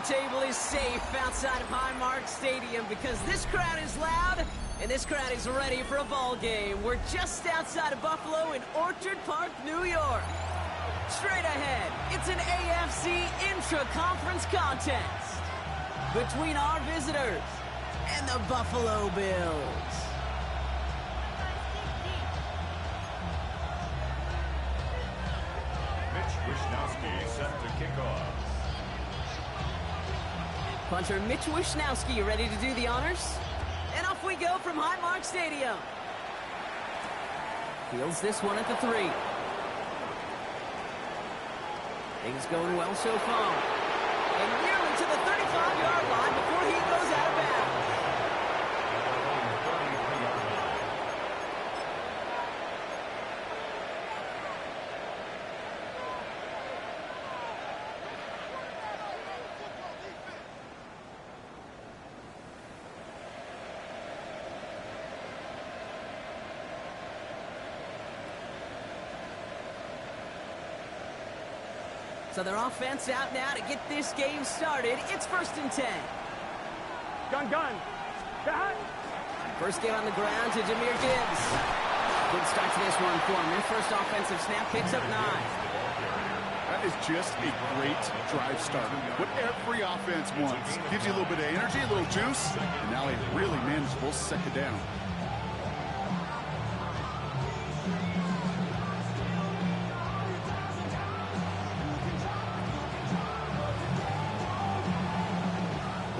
table is safe outside of Highmark Stadium because this crowd is loud and this crowd is ready for a ball game. We're just outside of Buffalo in Orchard Park, New York. Straight ahead, it's an AFC intra-conference contest between our visitors and the Buffalo Bills. Wishnowski set to kick off. Punter Mitch Wishnowski ready to do the honors. And off we go from Highmark Stadium. Fields this one at the 3. Things going well so far. And nearly to the 35-yard line before he goes out of bounds. So their offense out now to get this game started. It's 1st and 10. Gun. First get on the ground to Jahmyr Gibbs. Good start to this one for him. Their first offensive snap picks up 9. That is just a great drive starter. What every offense wants. Gives you a little bit of energy, a little juice, and now a really manageable second down.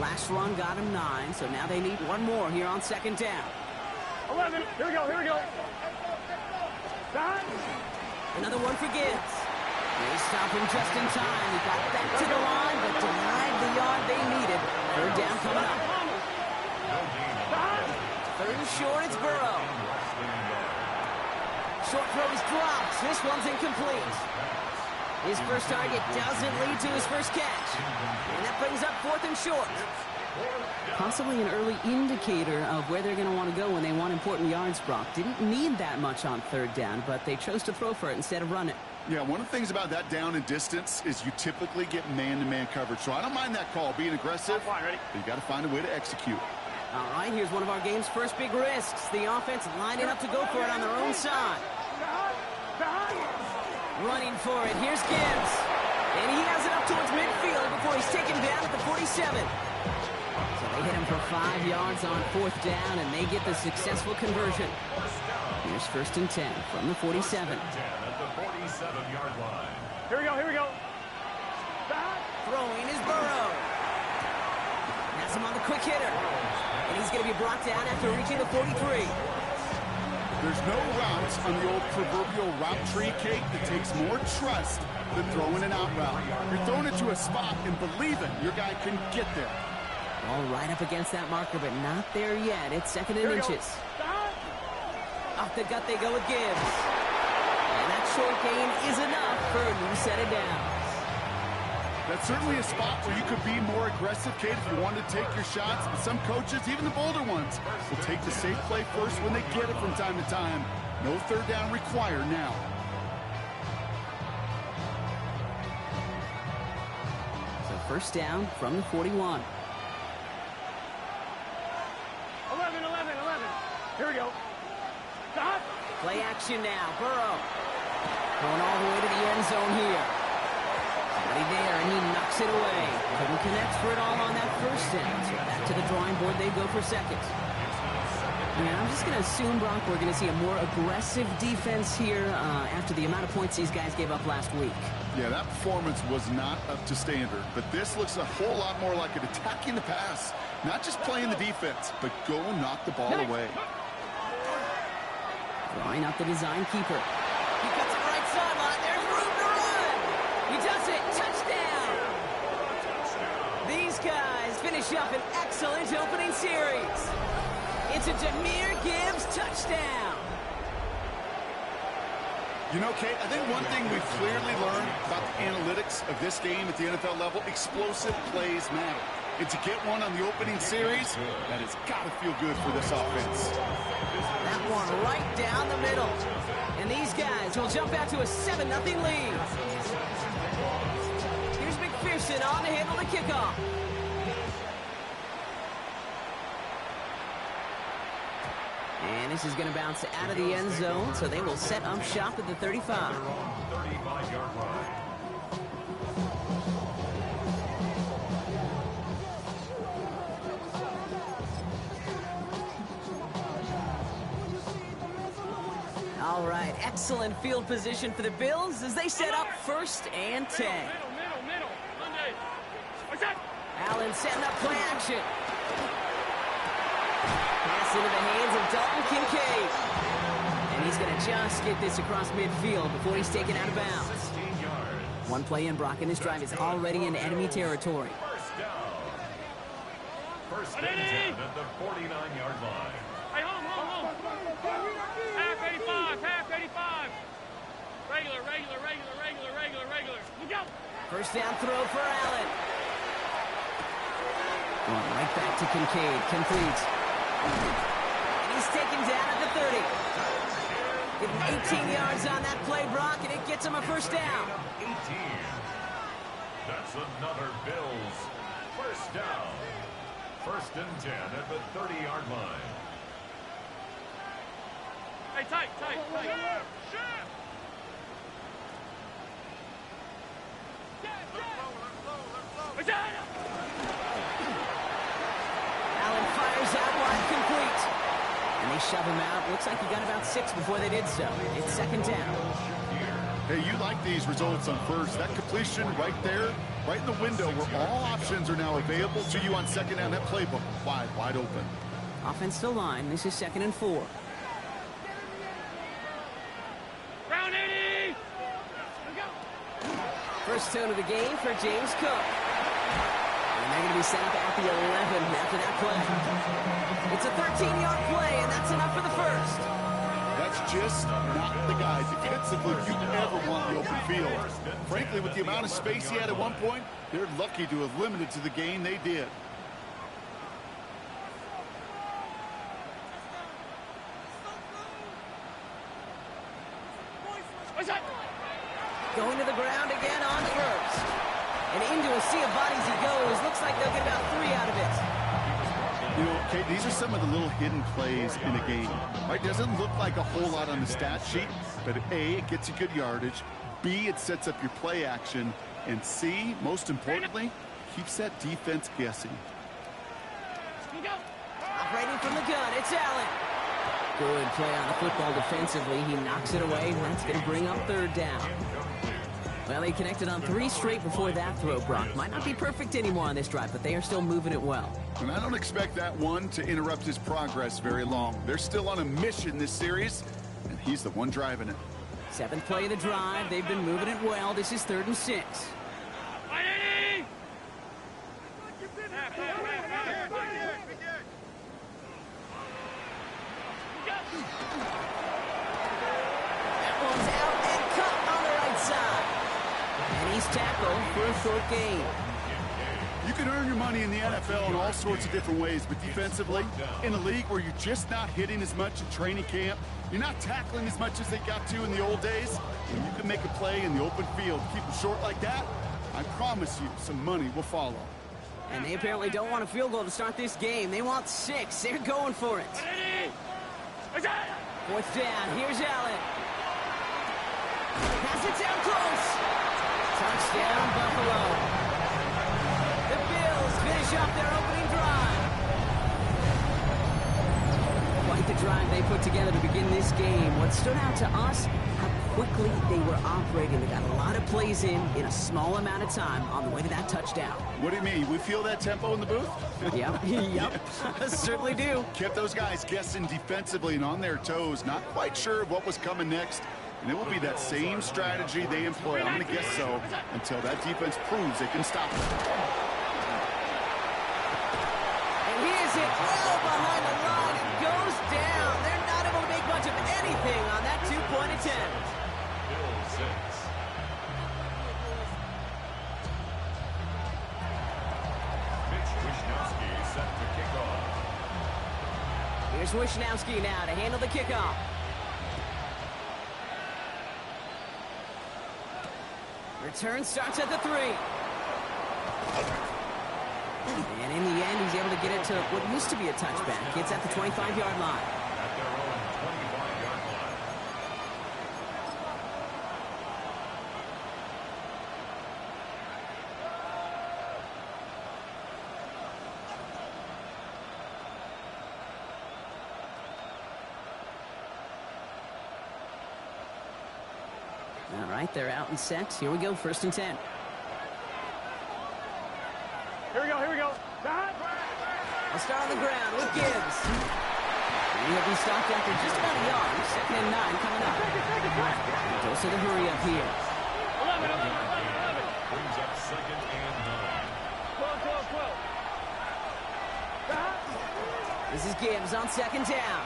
Last run got him 9, so now they need one more here on 2nd down. 11, here we go. Another one for Gibbs. They stop him just in time. He got back to the line, but denied the yard they needed. 3rd down coming up. 3rd and short, it's Burrow. Short throw is dropped. This one's incomplete. His first target doesn't lead to his first catch. And that brings up 4th and short. Possibly an early indicator of where they're going to want to go when they want important yards, Brock. Didn't need that much on 3rd down, but they chose to throw for it instead of run it. Yeah, one of the things about that down and distance is you typically get man-to-man coverage. So I don't mind that call, being aggressive. But you got to find a way to execute. All right, here's one of our game's first big risks. The offense lining up to go for it on their own side. Running for it. Here's Gibbs. And he has it up towards midfield before he's taken down at the 47. So they hit him for 5 yards on 4th down, and they get the successful conversion. Here's 1st and 10 from the 47. At the 47-yard line. Here we go. Throwing is Burrow. Has him on the quick hitter. And he's going to be brought down after reaching the 43. There's no routes on the old proverbial route tree, Kate, that takes more trust than throwing an out route. You're throwing it to a spot and believing your guy can get there. All right up against that marker, but not there yet. It's 2nd and inches. Off the gut they go with Gibbs. And that short gain is enough for a new set of downs. That's certainly a spot where you could be more aggressive, Kate, if you wanted to take your shots. But some coaches, even the bolder ones, will take the safe play first when they get it from time to time. No 3rd down required now. So 1st down from the 41. 11. Here we go. Play action now. Burrow going all the way to the end zone here. Somebody there, and he knocks it away. Couldn't connect for it all on that 1st down. So back to the drawing board they go for 2nd. Yeah, I'm just going to assume, Brock, we're going to see a more aggressive defense here after the amount of points these guys gave up last week. Yeah, that performance was not up to standard, but this looks a whole lot more like it attacking the pass. Not just playing the defense, but go knock the ball away. Drawing up the design keeper. He cuts it right sideline. There's room to run. He does it. Touchdown. These guys finish up an excellent opening series. It's a Jahmyr Gibbs touchdown. You know, Kate, I think one thing we've clearly learned about the analytics of this game at the NFL level, explosive plays matter. And to get one on the opening series, that has got to feel good for this offense. That one right down the middle. And these guys will jump out to a 7-0 lead. Here's Big McPherson on to handle the kickoff. And this is going to bounce out of the end zone, so they will set up shop at the 35. 35-yard line. All right, excellent field position for the Bills as they set up 1st and 10. Middle. Monday. What's that? Allen setting up play action. Pass into the hands of Dalton Kincaid. And he's going to just get this across midfield before he's taken out of bounds. 16 yards. One play in, Brock, and this drive is already in enemy territory. First down. First and 10 at the 49-yard line. Hey, home. Half 85. Regular. Look out. First down throw for Allen. Going right back to Kincaid. Complete. And he's taken down at the 30. Give him 18 yards on that play, Brock, and it gets him a first down. 18. That's another Bills. First down. First and 10 at the 30-yard line. Hey, tight. Allen fires out wide, complete. And they shove him out. Looks like he got about 6 before they did so. It's second down. Hey, you like these results on first. That completion right there, right in the window where all options are now available to you on second down. That playbook wide open. Offensive line, this is 2nd and 4. Round 80. First tone of the game for James Cook. And they're going to be set up at the 11 after that play. It's a 13-yard play, and that's enough for the first. That's just not the guy defensively you ever want in the open field. Frankly, with the amount of space he had at one point, they're lucky to have limited to the gain they did. What's that? Going to the ground again on first. And into a sea of bodies he goes. Looks like they'll get about 3 out of it. You know, Kate, these are some of the little hidden plays in a game. Right? Doesn't look like a whole lot on the stat sheet, but A, it gets you good yardage. B, it sets up your play action. And C, most importantly, keeps that defense guessing. Operating from the gun, it's Allen. Good play on the football defensively. He knocks it away, and that's going to bring up 3rd down. Well, they connected on 3 straight before that throw, Brock. Might not be perfect anymore on this drive, but they are still moving it well. And I don't expect that one to interrupt his progress very long. They're still on a mission this series, and he's the one driving it. 7th play of the drive. They've been moving it well. This is 3rd and 6. That one's out and cut on the right side. And he's tackled for a short gain. You can earn your money in the NFL in all sorts of different ways, but defensively, in a league where you're just not hitting as much in training camp, you're not tackling as much as they got to in the old days, when you can make a play in the open field, keep them short like that, I promise you some money will follow. And they apparently don't want a field goal to start this game. They want 6. They're going for it. 4th down. Here's Allen. Pass it down close. Touchdown, Buffalo. The Bills finish up their opening drive. Quite the drive they put together to begin this game. What stood out to us, how quickly they were operating. They got a lot of plays in a small amount of time on the way to that touchdown. What do you mean? We feel that tempo in the booth? Yep. Certainly do. Kept those guys guessing defensively and on their toes, not quite sure of what was coming next. And it will be that same strategy they employ, I'm going to guess so, until that defense proves they can stop it. And here's it well behind the line. It goes down. They're not able to make much of anything on that 2-point attempt. Bills 6. Mitch Wishnowsky set to kick off. Here's Wishnowsky now to handle the kickoff. Return starts at the 3. And in the end, he's able to get it to what used to be a touchback. It's at the 25-yard line. At their own 25-yard line. All right, they're out and set. Here we go, 1st and 10. Here we go, here we go. I'll start on the ground with Gibbs. And he'll be stopped after just about a yard. 2nd and 9 coming up. Goes to the hurry up here. 11. Brings up 2nd and 9. 12. This is Gibbs on 2nd down.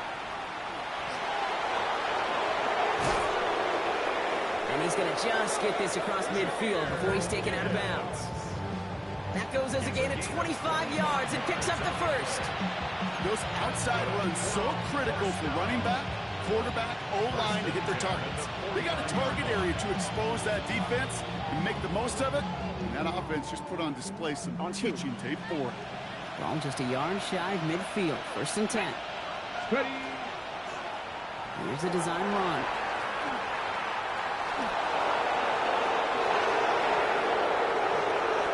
And he's going to just get this across midfield before he's taken out of bounds. That goes as a gain of 25 yards and picks up the 1st. Those outside runs so critical for running back, quarterback, O-line to hit their targets. They got a target area to expose that defense and make the most of it. And that offense just put on display some teaching tape for it. Ball just a yard shy of midfield. 1st and 10. Ready. Here's a design run.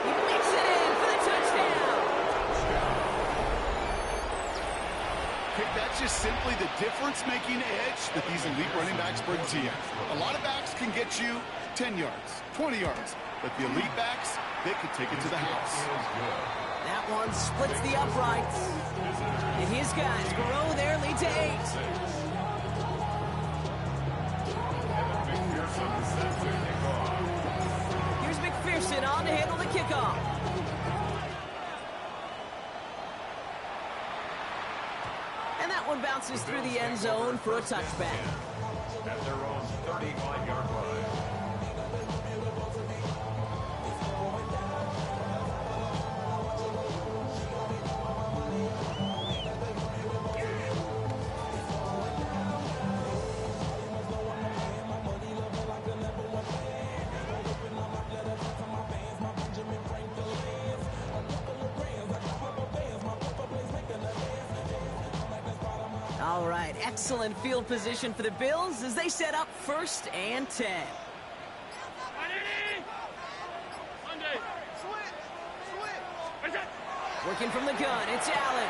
He makes it in for the touchdown. Okay, that's just simply the difference-making edge that these elite running backs bring to you. A lot of backs can get you 10 yards, 20 yards, but the elite backs, they can take it to the house. That one splits the uprights. And his guys grow their lead to 8. Here's McPherson on to handle the kickoff. And that one bounces through the end zone for a touchback. At their own 35-yard line. All right, excellent field position for the Bills as they set up 1st and 10. Monday. Switch. Working from the gun, it's Allen.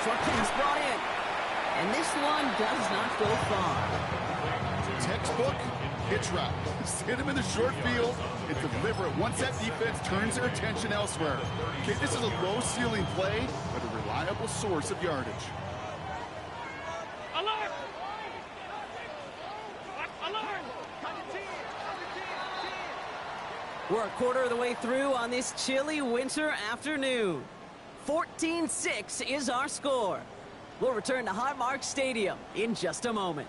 Short pass brought in. And this one does not go far. Textbook hitch route. Just hit him in the short field and deliver it once that defense turns their attention elsewhere. Okay, this is a low-ceiling play, but a reliable source of yardage. Alert. Alert. We're a quarter of the way through on this chilly winter afternoon. 14-6 is our score. We'll return to Highmark Stadium in just a moment.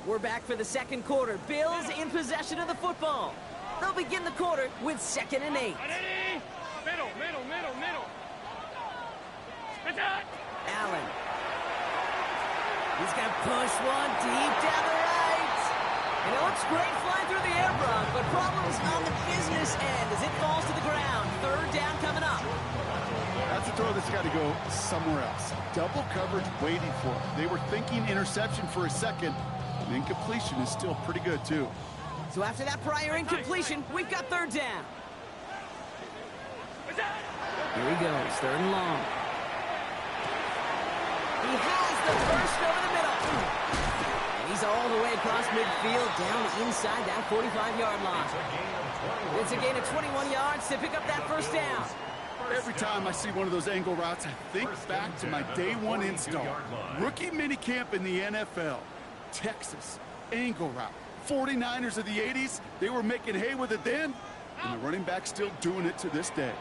We're back for the 2nd quarter. Bills in possession of the football. They'll begin the quarter with 2nd and 8. Middle. Allen. He's going to push one deep down the right. And it looks great flying through the air, Brock, but problems on the business end as it falls to the ground. 3rd down coming up. That's a throw that's got to go somewhere else. Double coverage waiting for it. They were thinking interception for a second. And incompletion is still pretty good, too. So after that prior incompletion, we've got 3rd down. Here he goes, 3rd and long. He has the first over the middle. And he's all the way across midfield, down inside that 45-yard line. It's a gain of 21 yards to pick up that 1st down. Every time I see one of those angle routes, I think back to my day 1 install. Rookie minicamp in the NFL. Texas, angle route. 49ers of the 80s, they were making hay with it then, and the running back's still doing it to this day.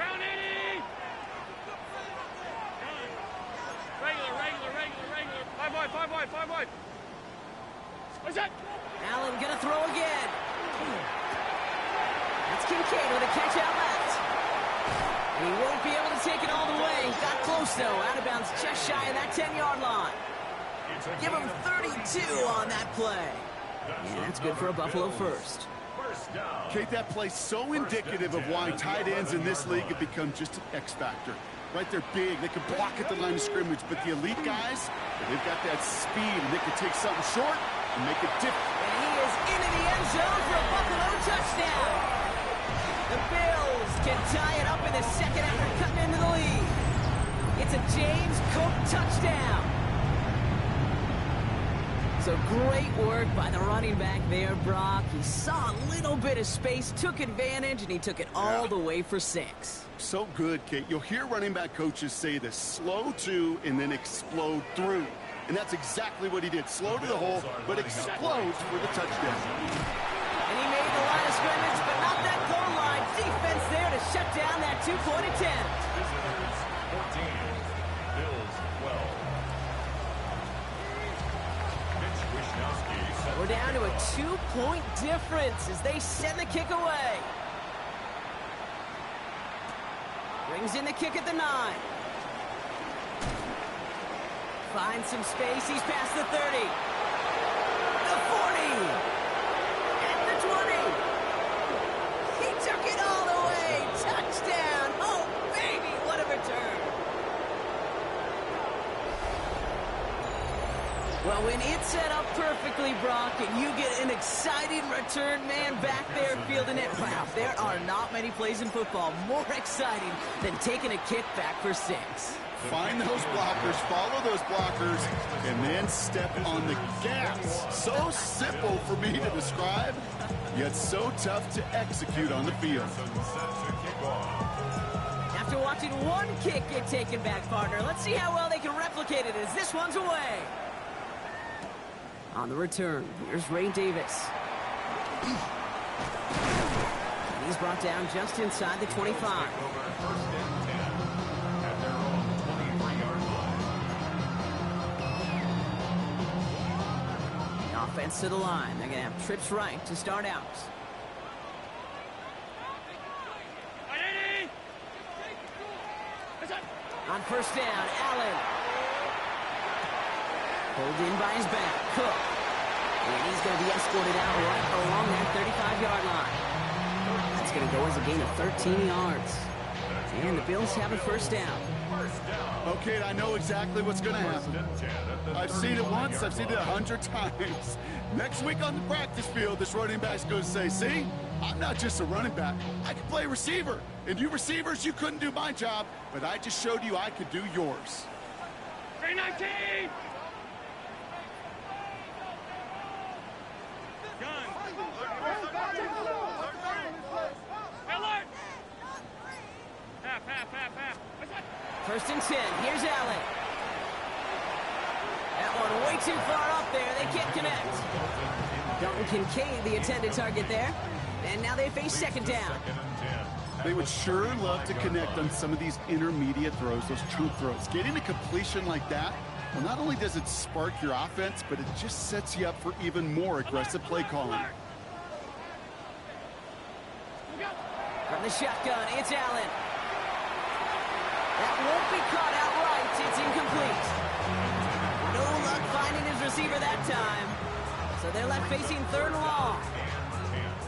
Round 80. Regular. 5 wide. What's that? Allen gonna throw again. That's Kincaid with a catch out left. And He won't be able to take it all the way. Got close, though. Out of bounds just shy of that 10-yard line. Give him 32 on that play. And that's good for a Buffalo first. Kate, that play's so indicative of why tight ends in this league have become just an X factor. Right, they're big. They can block at the line of scrimmage. But the elite guys, they've got that speed, and they can take something short and make it different. And he is into the end zone for a Buffalo touchdown. The Bills can tie it up in the second after cutting into the lead. It's a James Cook touchdown. So great work by the running back there, Brock. He saw a little bit of space, took advantage, and he took it all the way for 6. So good, Kate. You'll hear running back coaches say this: slow to and then explode through. And that's exactly what he did. Slow to the hole, but explodes for the touchdown. And he made the line of scrimmage, but not that goal line. Defense there to shut down that two-point attempt. Visitors 14, Bills 12. We're down to a 2-point difference as they send the kick away. Brings in the kick at the 9. Finds some space. He's past the 30. The 40. At the 20. He took it all the way. Touchdown. Oh, baby, what a return. Well, when it's set up perfectly, Brock, and you get an exciting return man back there fielding it, wow, there are not many plays in football more exciting than taking a kick back for 6. Find those blockers, follow those blockers, and then step on the gas. So simple for me to describe, yet so tough to execute on the field. After watching one kick get taken back, partner, let's see how well they can replicate it as this one's away. On the return, here's Ray Davis. And he's brought down just inside the 25. The offense to the line. They're going to have trips right to start out. On first down, Allen. Pulled in by his back, Cook. And he's going to be escorted out right along that 35-yard line. That's going to go as a gain of 13 yards. And the Bills have a first down. Okay, I know exactly what's going to happen. I've seen it once, I've seen it 100 times. Next week on the practice field, this running back's going to say, see, I'm not just a running back. I can play receiver. And you receivers, you couldn't do my job, but I just showed you I could do yours. 319! First and 10. Here's Allen. That one way too far up there. They can't connect. Dalton Kincaid, the intended target there. And now they face second down. They would sure love to connect on some of these intermediate throws, those chunk throws. Getting a completion like that, well, not only does it spark your offense, but it just sets you up for even more aggressive play calling. From the shotgun, it's Allen. That won't be caught outright. It's incomplete. No luck finding his receiver that time. So they're left facing third and long.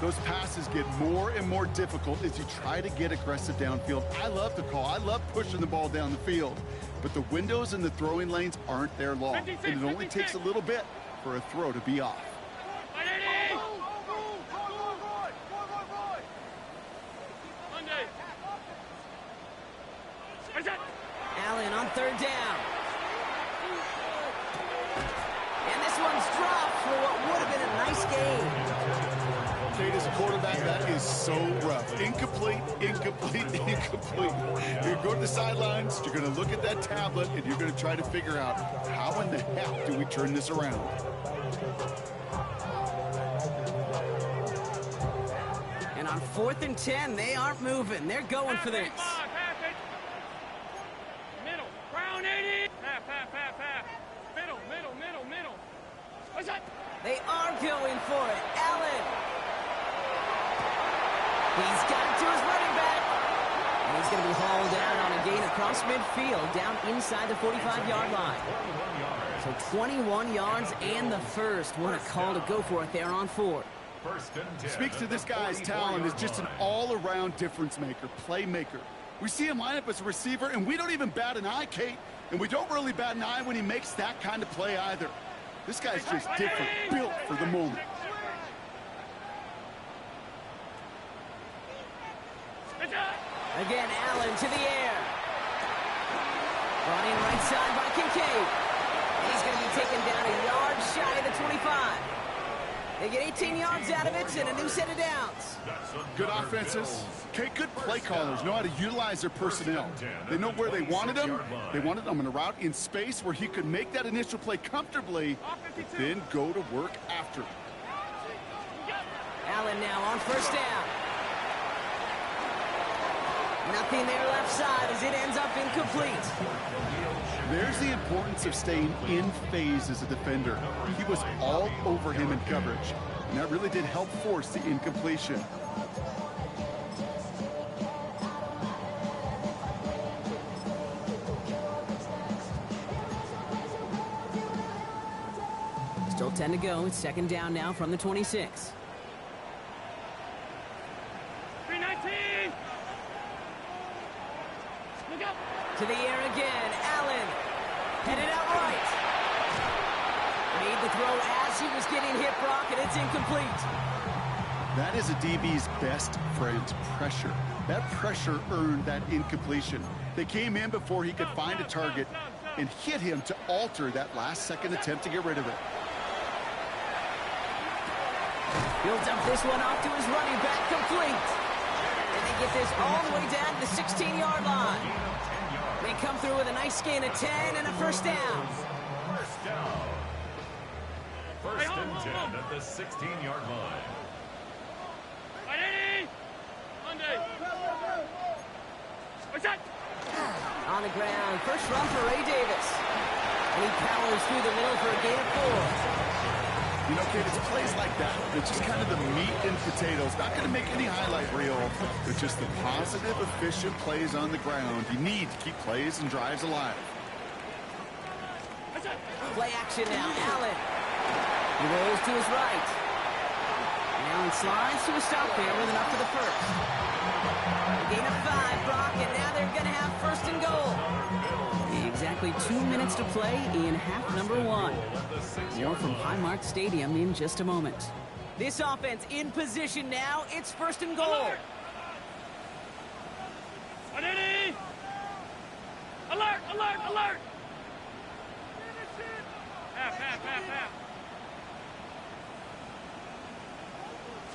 Those passes get more and more difficult as you try to get aggressive downfield. I love the call. I love pushing the ball down the field. But the windows in the throwing lanes aren't there long. And it only takes a little bit for a throw to be off. Allen on third down. And this one's dropped for what would have been a nice game. Kate, as a quarterback, that is so rough. Incomplete, incomplete, incomplete. You're going to go to the sidelines, you're going to look at that tablet, and you're going to try to figure out how in the heck do we turn this around. And on 4th and 10, they aren't moving. They're going for this. Middle. Brown 80. Half. Middle. What's that? They are going for it. Allen. He's got it to his running back. And he's going to be hauled down on a gain across midfield, down inside the 45-yard line. So 21 yards and the first. What a call to go for it there on 4th. Speaks to this guy's talent as just an all-around difference maker, playmaker. We see him line up as a receiver, and we don't even bat an eye, Kate. And we don't really bat an eye when he makes that kind of play either. This guy's just different, built for the moment. Again, Allen to the air. Brought in right side by Kincaid. And he's going to be taken down a yard shy of the 25. They get 18 yards out of it and a new set of downs. Good offenses. Okay, good play callers know how to utilize their personnel. They know where they wanted them. They wanted them in a route in space where he could make that initial play comfortably, but then go to work after. Allen now on first down. Nothing there left side as it ends up incomplete. There's the importance of staying in phase as a defender. He was all over him in coverage, and that really did help force the incompletion. Still 10 to go. It's second down now from the 26. 319. Look up. To the air again. Allen headed out right. Made the throw as he was getting hit, Brock, and it's incomplete. That is a DB's best friend, pressure. That pressure earned that incompletion. They came in before he could find a target and hit him to alter that last-second attempt to get rid of it. Builds up this one off to his running back, complete. And they get this all the way down to the 16-yard line. They come through with a nice gain of 10 and a first down. First down. First and 10 at the 16-yard line. 180. Monday. What's that? On the ground, first run for Ray Davis. And he powers through the middle for a gain of 4. You know, Kate, it's plays like that. It's just kind of the meat and potatoes. Not going to make any highlight reel, but just the positive, efficient plays on the ground. You need to keep plays and drives alive. Play action now, Allen. He rolls to his right. And Allen slides to a stop there with enough for the first. A gain of 5, Brock, and now they're going to have first and goal. Exactly 2 minutes to play in half number 1. More from Highmark Stadium in just a moment. This offense in position now. It's first and goal. Alert! Alert! Alert! Alert! Half.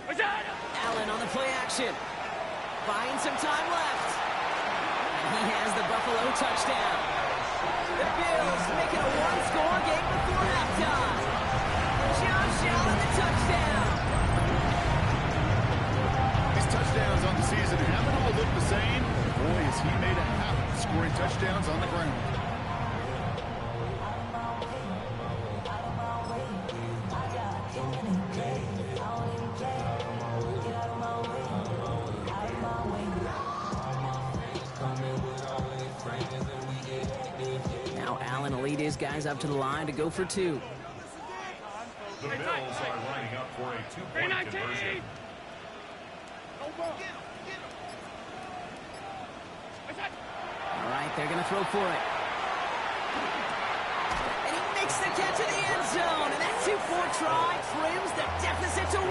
What's that? Allen on the play action. Finds some time left. And he has the Buffalo touchdown. The Bills making a one-score game before halftime. Josh Allen, the touchdown. These touchdowns on the season haven't all looked the same. Boy, has he made a habit of scoring touchdowns on the ground. Allen will lead his guys up to the line to go for 2. The Bills are lining up for a two-point conversion. All right, they're going to throw for it. And he makes the catch in the end zone. And that 2-point try trims the deficit to 1.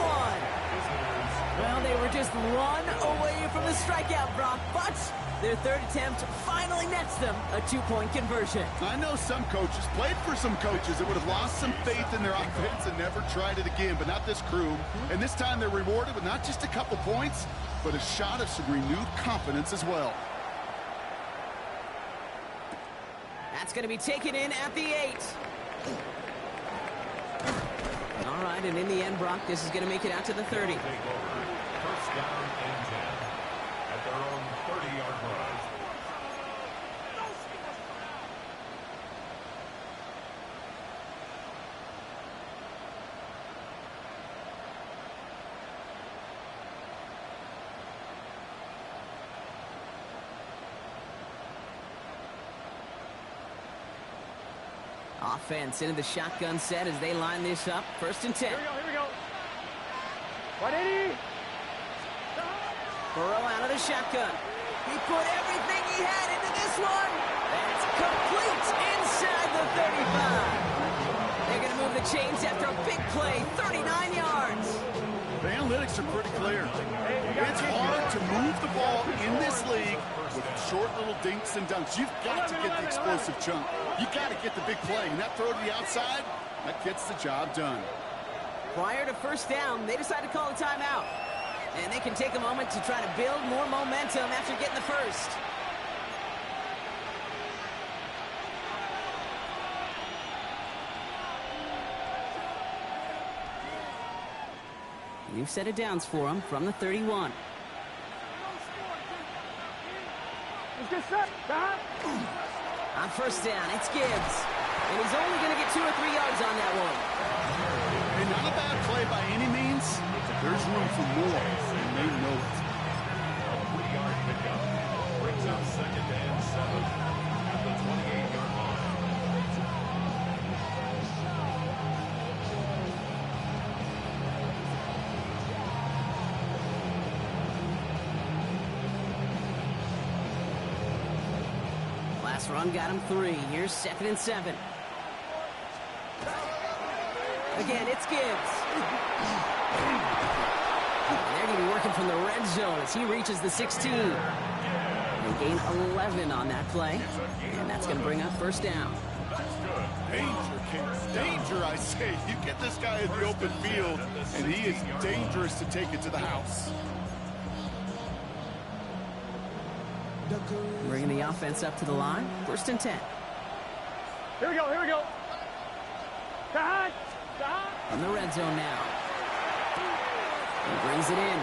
Well, they were just 1 away from the strikeout, Brock, but their third attempt finally nets them a 2-point conversion. I know some coaches, played for some coaches that would have lost some faith in their offense and never tried it again, but not this crew. And this time they're rewarded with not just a couple points, but a shot of some renewed confidence as well. That's going to be taken in at the 8. All right, and in the end, Brock, this is going to make it out to the 30. First down and 10 at their own 30-yard line. offense into the shotgun set as they line this up. 1st and 10. Here we go. 180. Burrow out of the shotgun. He put everything he had into this one. That's complete inside the 35. They're going to move the chains after a big play, 39 yards. The analytics are pretty clear. It's hard to move the ball in this league with short little dinks and dunks. You've got to get the explosive chunk. You've got to get the big play. And that throw to the outside, that gets the job done. Prior to 1st down, they decide to call a timeout. And they can take a moment to try to build more momentum after getting the first. New set of downs for them from the 31. Let's get set. On 1st down, it's Gibbs. And he's only going to get 2 or 3 yards on that one. And not a bad play by any means. There's room for more, and they know it. A 3-yard pickup brings up 2nd and 7 at the 28-yard line. Last run got him 3. Here's 2nd and 7. Again, it's Gibbs. They're going to be working from the red zone as he reaches the 16. They gain 11 on that play, and that's going to bring up 1st down. Danger, Kings. Danger, I say. You get this guy in the open field, and he is dangerous to take it to the house. Bringing the offense up to the line. 1st and 10. Here we go. From the red zone now. He brings it in.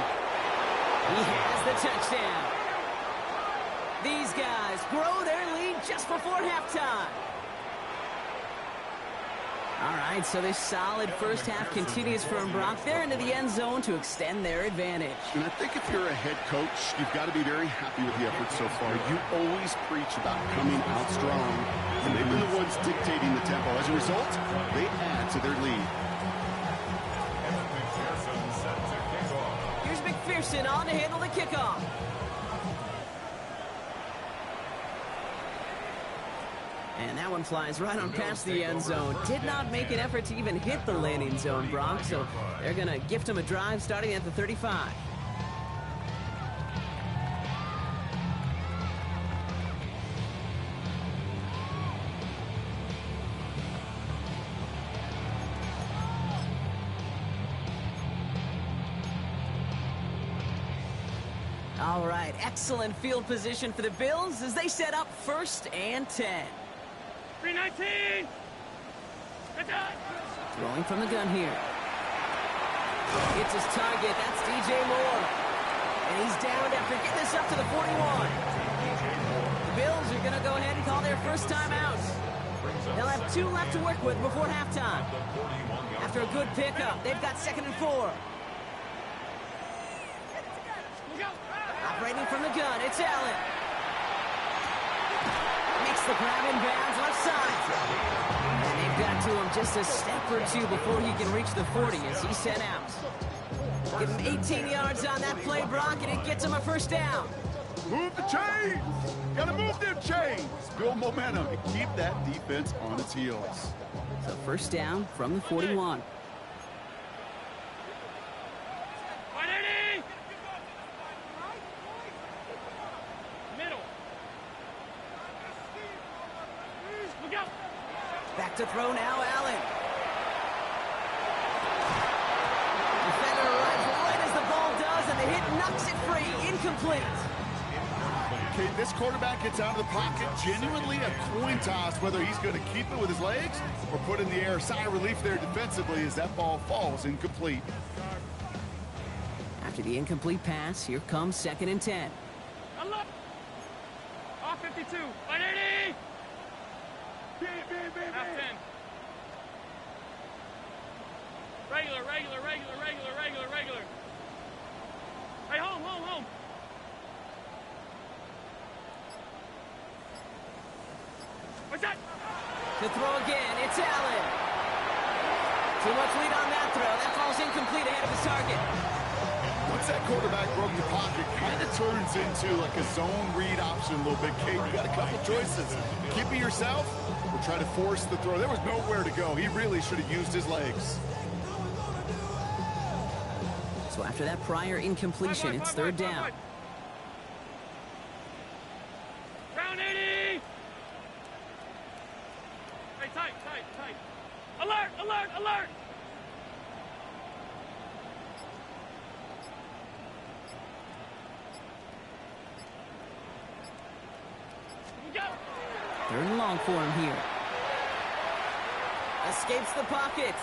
He has the touchdown. These guys grow their lead just before halftime. All right, so this solid 1st half continues from Brock. They're into the end zone to extend their advantage. And I think if you're a head coach, you've got to be very happy with the effort so far. You always preach about coming out strong, and they've been the ones dictating the tempo. As a result, they add to their lead. Here's McPherson on to handle the kickoff. And that one flies right on past the end zone. Did not make an effort to even hit the landing zone, Brock, so they're going to gift him a drive starting at the 35. All right, excellent field position for the Bills as they set up 1st and 10. 319. Throwing from the gun here. It's his target. That's DJ Moore. And he's downed after getting this up to the 41. The Bills are going to go ahead and call their 1st timeout. They'll have 2 left to work with before halftime. After a good pickup, they've got 2nd and 4. Operating from the gun, it's Allen. Makes the grab in bounds left side. And they've got to him just a step or 2 before he can reach the 40 as he's sent out. Give him 18 yards on that play, Brock, and it gets him a 1st down. Move the chains! Gotta move them chains! Build momentum and keep that defense on its heels. So 1st down from the 41. Back to throw now, Allen. Defender arrives right as the ball does, and the hit knocks it free. Incomplete. Okay, this quarterback gets out of the pocket. Genuinely a coin toss whether he's going to keep it with his legs or put in the air. Sigh of relief there defensively as that ball falls incomplete. After the incomplete pass, here comes 2nd and 10. Off 52. 180. Half 10. Regular. Hey, home. What's that? To throw again, it's Allen. Too much lead on that throw. That fall's incomplete ahead of his target. Once that quarterback broke the pocket, kind of turns into like a zone read option a little bit, Kate. You got a couple choices. Keep it yourself or try to force the throw. There was nowhere to go. He really should have used his legs. So after that prior incompletion, it's third down. Round 80! Hey, tight. Alert, alert, alert! Go! Third and long for him here. Escapes the pocket.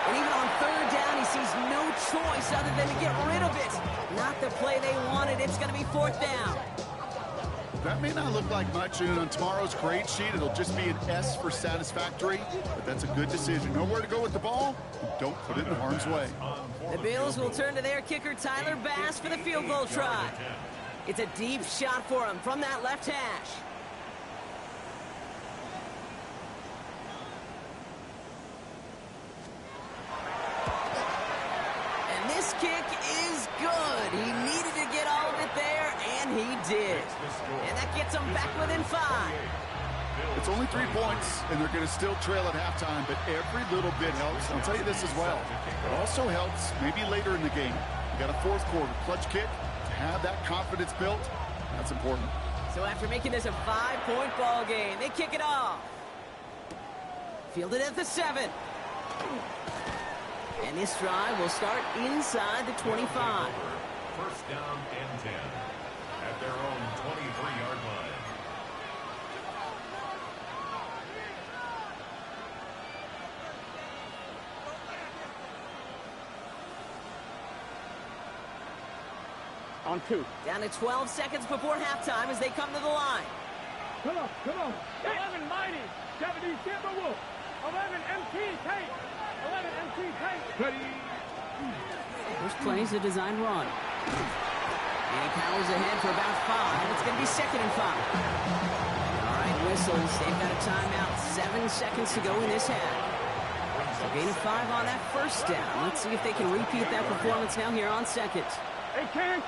And even on third down, he sees no choice other than to get rid of it. Not the play they wanted. It's going to be fourth down. That may not look like much, and on tomorrow's grade sheet, it'll just be an S for satisfactory, but that's a good decision. Know where to go with the ball, and don't put it in harm's way. The Bills will turn to their kicker, Tyler Bass, for the field goal try. It's a deep shot for him from that left hash. And this kick is good. He needed to get all of it there, and he did. And that gets him back within 5. It's only 3 points, and they're going to still trail at halftime, but every little bit helps. I'll tell you this as well. It also helps maybe later in the game. You got a fourth quarter clutch kick. To have that confidence built, that's important. So after making this a 5-point ball game, they kick it off. Fielded at the 7. And this drive will start inside the 25. First down and 10 at their own 23-yard line. On 2. Down to 12 seconds before halftime as they come to the line. Come on. 11 Mighty. 70 Timberwolf. 11 MT Tate. 11 MT Tate. Ready. First play is a design run. And he powers ahead for about 5. It's going to be second and 5. All right, whistles. They've got a timeout. 7 seconds to go in this half. So gain of 5 on that first down. Let's see if they can repeat that performance now here on second. They can.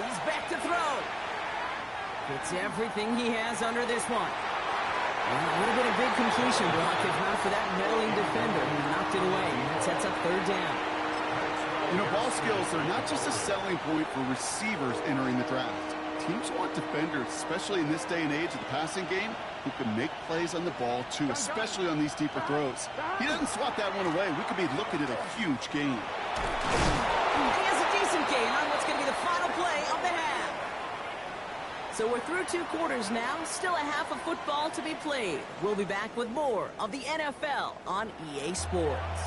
He's back to throw. Gets everything he has under this one. Well, it would have been a big completion block if not for that meddling defender who knocked it away. That sets up third down. You know, ball skills are not just a selling point for receivers entering the draft. Teams want defenders, especially in this day and age of the passing game, who can make plays on the ball, too, especially on these deeper throws. He doesn't swat that one away. We could be looking at a huge game. And he has a decent gain on what's going to be the final play of the half. So we're through 2 quarters now. Still a half of football to be played. We'll be back with more of the NFL on EA Sports.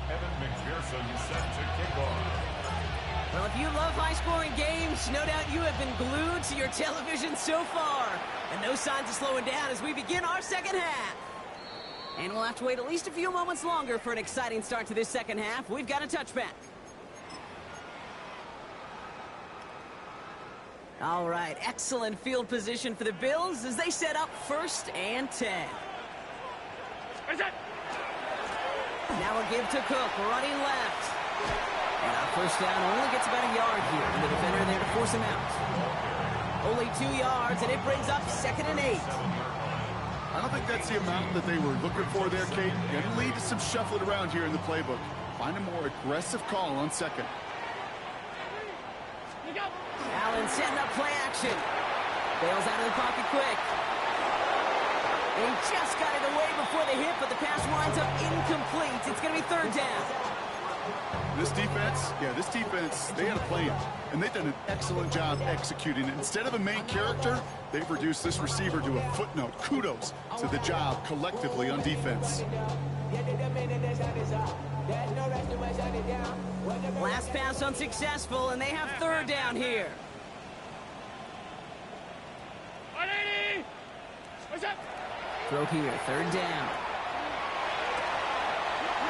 Evan McPherson set to kick off. Well, if you love high-scoring games, no doubt you have been glued to your television so far. And no signs of slowing down as we begin our second half. And we'll have to wait at least a few moments longer for an exciting start to this second half. We've got a touchback. All right, excellent field position for the Bills as they set up 1st and 10. Is it? Now a give to Cook, running left. And our first down only gets about a yard here. And the defender there to force him out. Only 2 yards, and it brings up 2nd and 8. I don't think that's the amount that they were looking for there, Kate. Going to lead to some shuffling around here in the playbook. Find a more aggressive call on second. You go. Allen setting up play action. Bails out of the pocket quick. And he just got it away before the hit, but the pass winds up incomplete. It's going to be 3rd down. This defense, they had a plan, and they've done an excellent job executing it. Instead of a main character, they've reduced this receiver to a footnote. Kudos to the job collectively on defense. Last pass unsuccessful, and they have 3rd down here. 180. What's up? Throw here, 3rd down.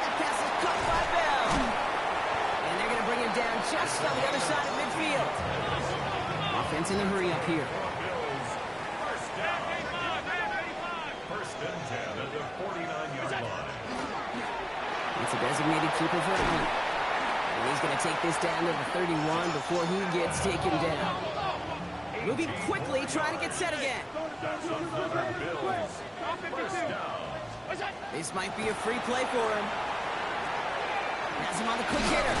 That pass is caught by Bell. And they're going to bring him down just on the other side of midfield. Offense in the hurry up here. Bills. First down. First and 10 at the 49-yard line. It's a designated keeper for Allen. And he's going to take this down to the 31 before he gets taken down. Moving quickly, trying to get set again. That's another Bills. First down. This might be a free play for him. Has him on the quick hitter.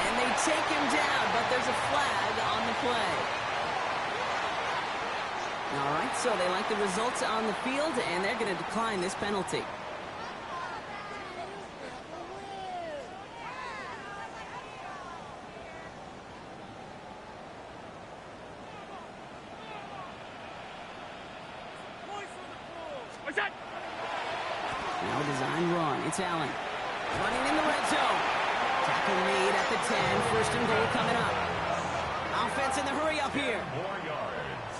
And they take him down, but there's a flag on the play. All right, so they like the results on the field, and they're going to decline this penalty. Now a design run. It's Allen. Running in the red zone. Tackle made at the 10. First and goal coming up. Offense in the hurry up here. More yards.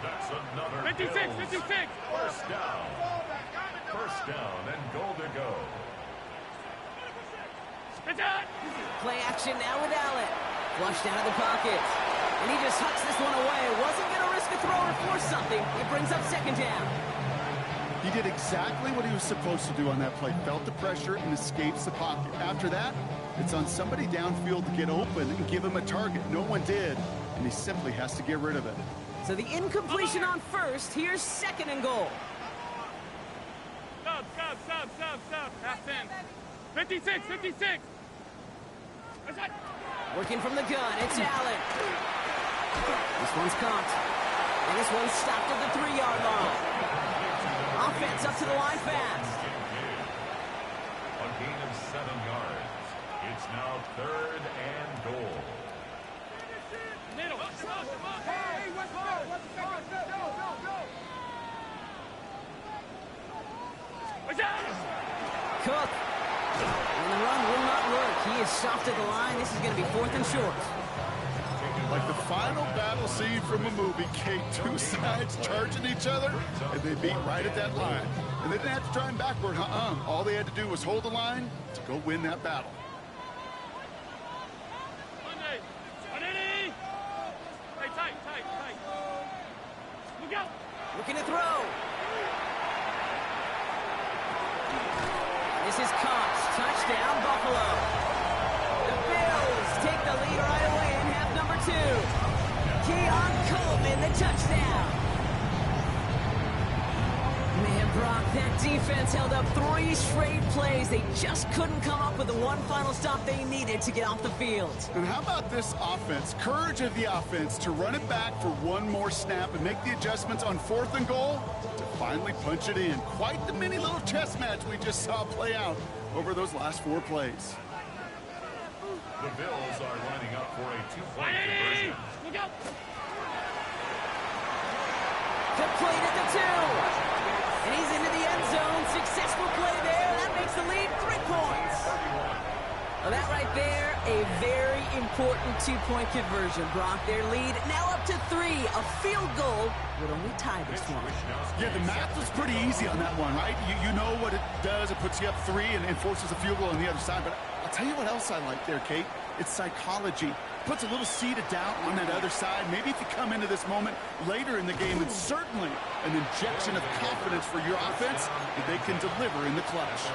That's another 56, Bills. 56. First down. First down and goal to go. Play action now with Allen. Flushed out of the pocket. And he just hucks this one away. Wasn't going to risk a throw or force something. It brings up second down. He did exactly what he was supposed to do on that play. Felt the pressure and escapes the pocket. After that, it's on somebody downfield to get open and give him a target. No one did, and he simply has to get rid of it. So the incompletion on first. Here's second and goal. Stop. Half 10. 56, 56. Working from the gun. It's Allen. This one's caught. And this one's stopped at the 3-yard line. Offense up to the line fast. A gain of 7 yards. It's now third and goal. Middle. Hey, let's go. Cook. And the run will not work. He is soft at the line. This is going to be fourth and short. Like the final battle scene from a movie, Kate, two sides charging each other, and they beat right at that line. And they didn't have to drive backward, All they had to do was hold the line to go win that battle. Tight. Look out. Looking to throw. This is caught. Touchdown, Buffalo. The Bills take the lead right away in half number 2. Keon Coleman, the touchdown. Man, Brock, that defense held up 3 straight plays. They just couldn't come up with the one final stop they needed to get off the field. And how about this offense? Courage of the offense to run it back for one more snap and make the adjustments on fourth and goal to finally punch it in. Quite the mini little chess match we just saw play out over those last 4 plays. The Bills are lining up for a 2-point conversion. Look out. Complete at the 2. And he's into the end zone. Successful play there. That makes the lead 3 points. Well, that right there, a very important 2-point conversion. Brock, their lead now up to 3. A field goal would only tie this one. Yeah, the math was pretty easy on that one, right? You know what it does. It puts you up 3 and forces a field goal on the other side. But I'll tell you what else I like there, Kate. It's psychology. Puts a little seed of doubt on that other side. Maybe if you come into this moment later in the game, it's certainly an injection of confidence for your offense that they can deliver in the clutch.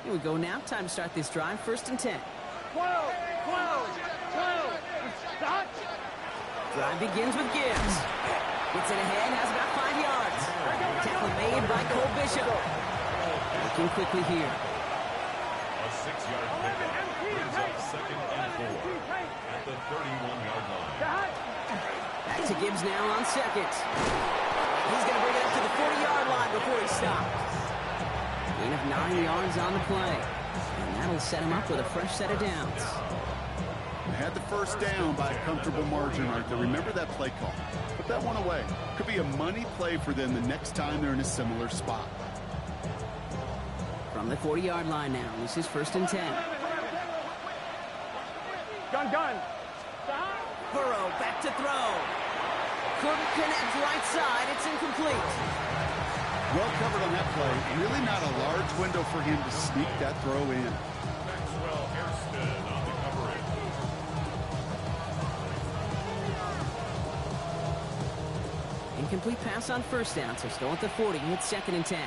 Here we go now. Time to start this drive. First and 10. 12. Stop. Drive begins with Gibbs. Gets it ahead, has about 5 yards. Tackle made by Cole Bishop. Looking quickly here. A 6-yard pickup brings up second and 4 at the 31-yard line. Back to Gibbs now on second. He's going to bring it up to the 40-yard line before he stops. Gain of 9 yards on the play. And that'll set him up with a fresh set of downs. They had the first down by a comfortable margin right there. Remember that play call. Put that one away. Could be a money play for them the next time they're in a similar spot. From On the 40-yard line now. This is 1st and 10. Gun. Burrow back to throw. Couldn't connect right side. It's incomplete. Well covered on that play. Really not a large window for him to sneak that throw in. Maxwell Hairston on the coverage. Incomplete pass on 1st down, so still at the 40. It's 2nd and 10.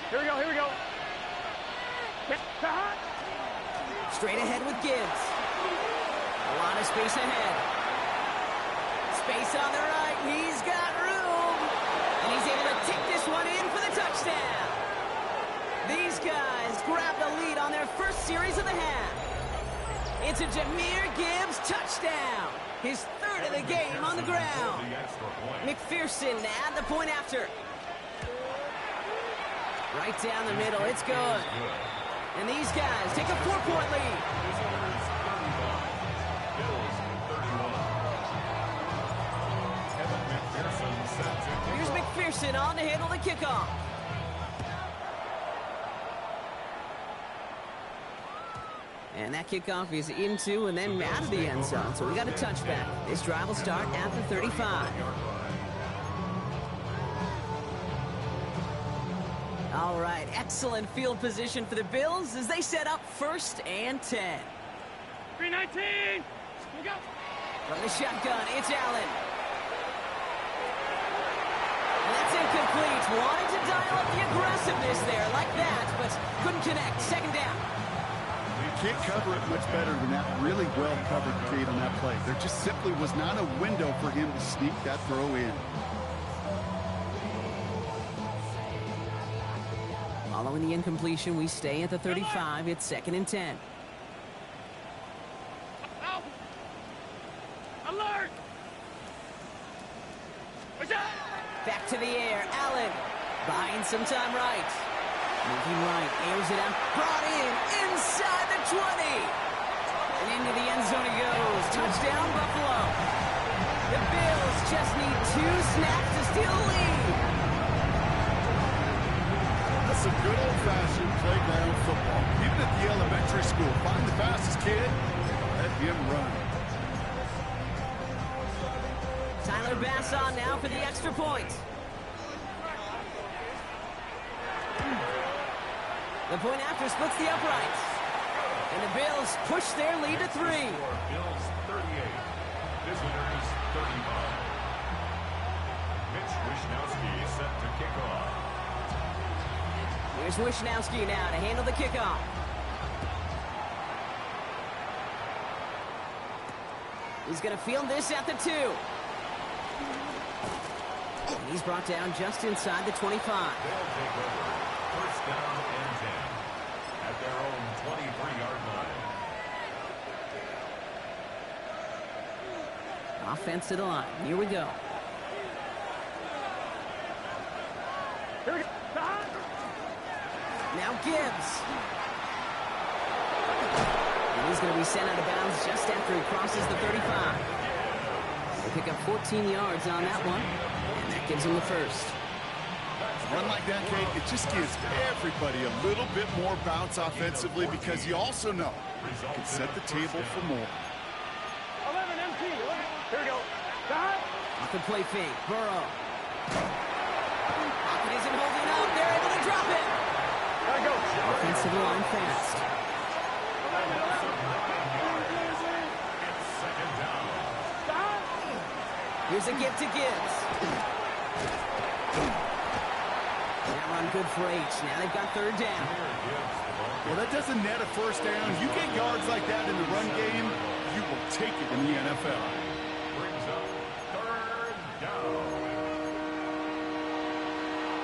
Here we go. Straight ahead with Gibbs. A lot of space ahead. Space on the right. He's got room. And he's able to kick this one in for the touchdown. These guys grab the lead on their first series of the half. It's a Jahmyr Gibbs touchdown. His 3rd of the game on the ground. McPherson at the point after. Right down the middle. It's good. And these guys take a 4-point lead. Here's McPherson on to handle the kickoff. And that kickoff is into and then out of the end zone. So we got a touchback. This drive will start at the 35. All right, excellent field position for the Bills as they set up 1st and 10. 319. Go. From the shotgun, it's Allen. And that's incomplete. Wanted to dial up the aggressiveness there like that, but couldn't connect. 2nd down. You can't cover it much better than that. Really well covered, Kate, on that play. There just simply was not a window for him to sneak that throw in. Following the incompletion, we stay at the 35. It's 2nd and 10. Alert! Back to the air. Allen buying some time right. Moving right. Airs it out. Brought in inside the 20. And into the end zone he goes. Touchdown, Buffalo. The Bills just need 2 snaps to steal the lead. That's some good old-fashioned playground football. Even at the elementary school, find the fastest kid, let him run. Tyler Bass on now for the extra point. The point after splits the uprights. And the Bills push their lead to 3. Bills 38. Visitors 35. Mitch Wishnowsky set to kick off. Here's Wishnowsky now to handle the kickoff. He's going to field this at the 2. And he's brought down just inside the 25. They'll take over. 1st down and 10 at their own 23-yard line. Offense to the line. Here we go. Here we go. Now Gibbs. And he's going to be sent out of bounds just after he crosses the 35. They pick up 14 yards on that one. And that gives him the 1st. Run like that, Kate, it just gives everybody a little bit more bounce offensively because you also know you can set the table for more. 11 MT. Here we go. Off the play fake. Burrow. Pocket isn't holding up. They're able to drop it. Gotta go. Offense to the line fast. It's 2nd down. Here's a give to Gibbs. That run good for 8. Now they've got 3rd down. Well, that doesn't net a 1st down. You get yards like that in the run game, you will take it in the NFL. Brings up 3rd down.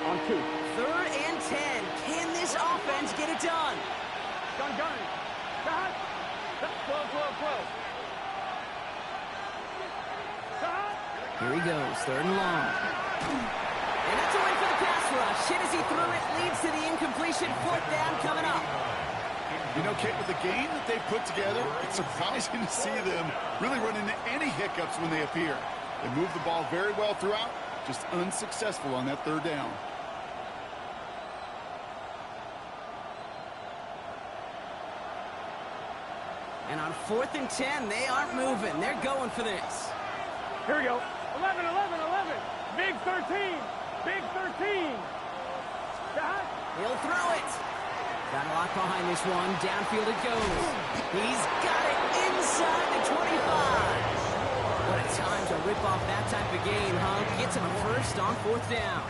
On 2. 3rd and 10. Can this offense get it done? Gun. Stop. 12. Here he goes. 3rd and long. And that's a win for the pass rush. Hit as he threw it. Leads to the incompletion. 4th down coming up. You know, Kate, with the game that they've put together, it's surprising to see them really run into any hiccups when they appear. They move the ball very well throughout, just unsuccessful on that 3rd down. And on 4th and 10, they aren't moving. They're going for this. Here we go. 11, 11, 11. Big 13. Big 13. Shot. He'll throw it. Got a lot behind this one. Downfield it goes. He's got it inside the 25. What a time to rip off that type of gain, huh? Gets him a first on 4th down.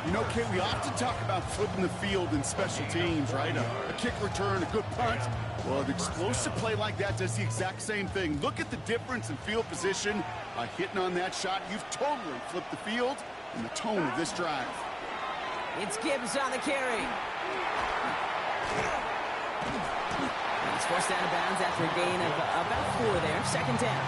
You know, Kate, we often talk about flipping the field in special teams, right? A kick return, a good punt. Well, an explosive play like that does the exact same thing. Look at the difference in field position. By hitting on that shot, you've totally flipped the field and the tone of this drive. It's Gibbs on the carry. He's forced out of bounds after a gain of about 4 there. 2nd down.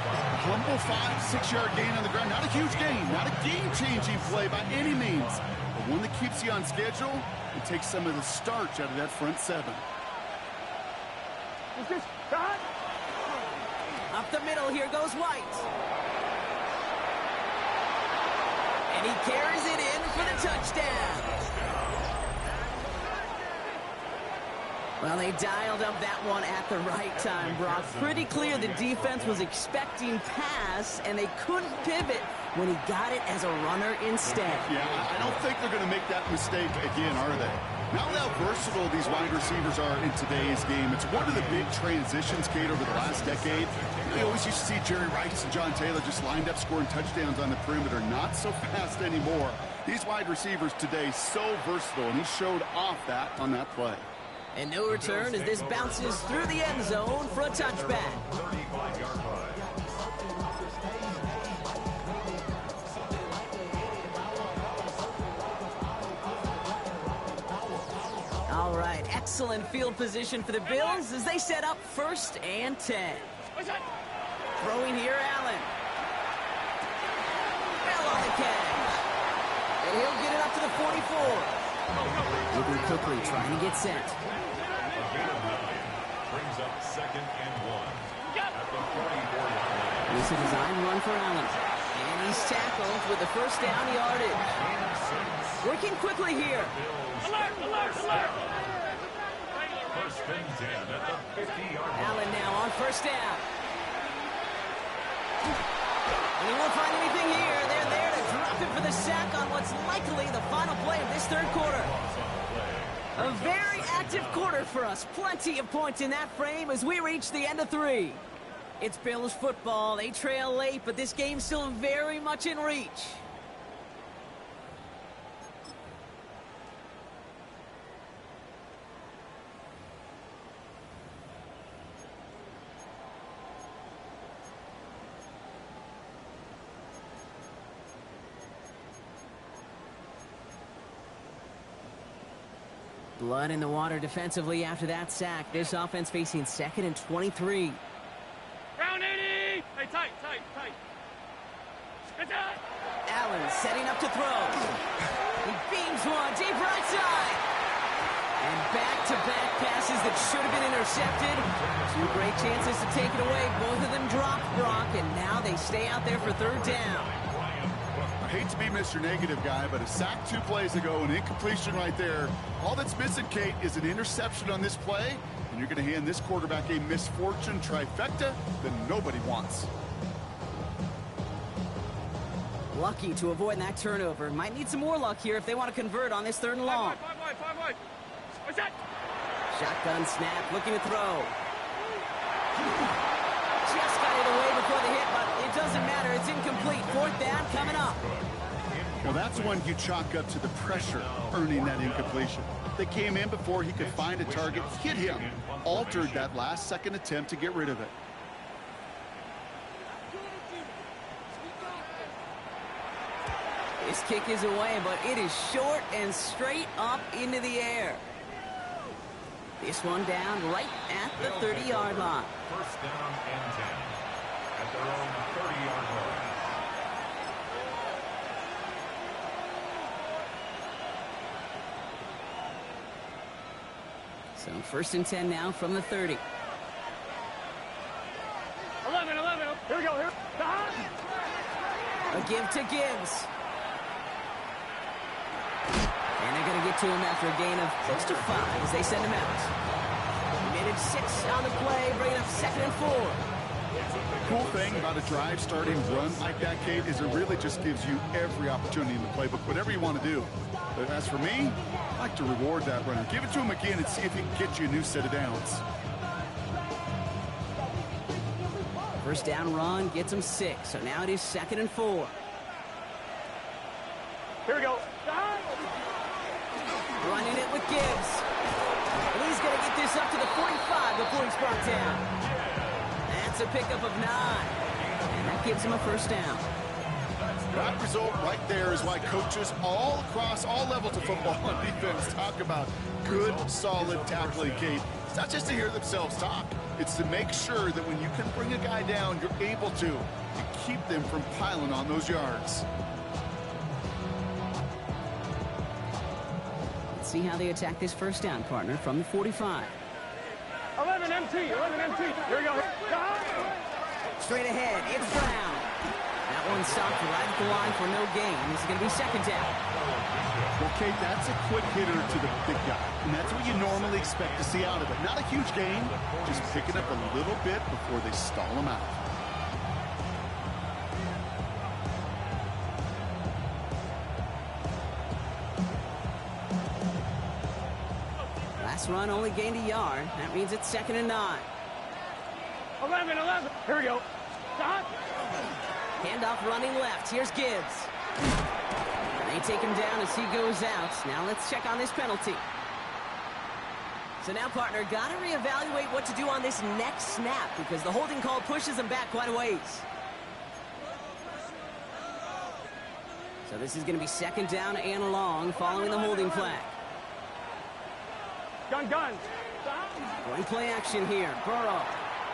A humble 5-6-yard gain on the ground. Not a huge gain, not a game-changing play by any means, but one that keeps you on schedule and takes some of the starch out of that front 7. Is this shot? Up the middle, here goes White. And he carries it in for the touchdown. Well, they dialed up that one at the right time, Brock. Pretty clear the defense was expecting pass, and they couldn't pivot when he got it as a runner instead. Yeah, I don't think they're going to make that mistake again, are they? Now how versatile these wide receivers are in today's game. It's one of the big transitions, Kate, over the last decade. We always used to see Jerry Rice and John Taylor just lined up scoring touchdowns on the perimeter. Not so fast anymore. These wide receivers today so versatile, and he showed off that on that play. And no return as this bounces through the end zone for a touchback. 35-yard line. All right, excellent field position for the Bills as they set up 1st and 10. Throwing here, Allen. Bell on the catch. And he'll get it up to the 44. Moving quickly, trying to get set. Brings up 2nd and 1 at the 44-yard line. This is a design run for Allen. And he's tackled with the 1st down yardage. Working quickly here. Alert, alert, alert. 1st and 10 at the 50-yard line. Allen now on 1st down. And he won't find anything here. They're there to drop it for the sack on what's likely the final play of this 3rd quarter. A very active quarter for us. Plenty of points in that frame as we reach the end of 3. It's Bills football. They trail late, but this game's still very much in reach. Blood in the water defensively after that sack. This offense facing 2nd and 23. Round 80. Hey, tight. It's out. Allen setting up to throw. He beams one deep right side. And back-to-back passes that should have been intercepted. 2 great chances to take it away. Both of them dropped, Brock, and now they stay out there for 3rd down. I hate to be Mr. Negative guy, but a sack 2 plays ago, an incompletion right there. All that's missing, Kate, is an interception on this play, and you're going to hand this quarterback a misfortune trifecta that nobody wants. Lucky to avoid that turnover. Might need some more luck here if they want to convert on this 3rd and long. 5 wide. What's that? Shotgun snap, looking to throw. Just got it away before the hit, but it doesn't matter. It's incomplete. 4th down coming up. Well, that's one you chalk up to the pressure earning that incompletion. They came in before he could find a target, hit him, altered that last-second attempt to get rid of it. This kick is away, but it is short and straight up into the air. This one down right at the 30-yard line. 1st down and 10 at their own 30-yard line. So 1st and 10 now from the 30. 11. Here we go. Here. A give to Gibbs. And they're going to get to him after a gain of close to 5 as they send him out. He made a gain 6 on the play, bringing up 2nd and 4. Cool thing about a drive starting run like that, Kate, is it really just gives you every opportunity in the playbook, whatever you want to do. But as for me, I like to reward that runner. Give it to him again and see if he can get you a new set of downs. First down run gets him 6, so now it is 2nd and 4. Here we go. Running it with Gibbs. And he's going to get this up to the 45 before he's brought down. That's a pickup of 9. And that gives him a first down. That result right there is why coaches all across all levels of football and defense talk about good, solid tackling, Kate. It's not just to hear themselves talk. It's to make sure that when you can bring a guy down, you're able to keep them from piling on those yards. Let's see how they attack this first down, partner, from the 45. 11 MT. Here we go. Straight ahead, it's Brown. That one stopped right at the line for no gain. This is going to be 2nd down. Well, Kate, that's a quick hitter to the big guy, and that's what you normally expect to see out of it. Not a huge gain, just picking up a little bit before they stall him out. Last run only gained a yard. That means it's 2nd and 9. 11. Here we go. Stop. Handoff running left. Here's Gibbs. And they take him down as he goes out. Now let's check on this penalty. So now, partner, got to reevaluate what to do on this next snap because the holding call pushes him back quite a ways. So this is going to be 2nd down and long following the holding flag. Gun. Going play action here. Burrow